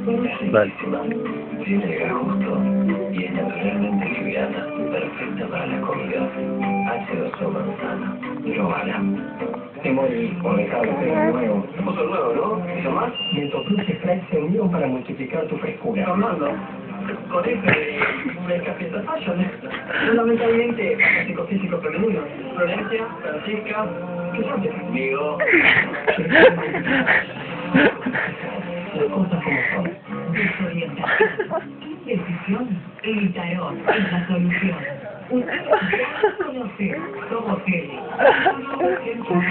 Vale. Tiene que llegar justo y es naturalmente liviana, perfecta para la comida. H2O manzana, probala. Emoji conectado nuevo. Puso nuevo, ¿no? ¿Eso más? Mentoplus y Sprite se unieron para multiplicar tu frescura. Fernando, con esto de Café Fashion, fundamentalmente psicofísico femenino. Florencia, Francisca, ¿qué son? Digo. Las cosas como son. Desorientación, indecisión, el tarot es la solución. Usted ya conoce, somos él. Decisión.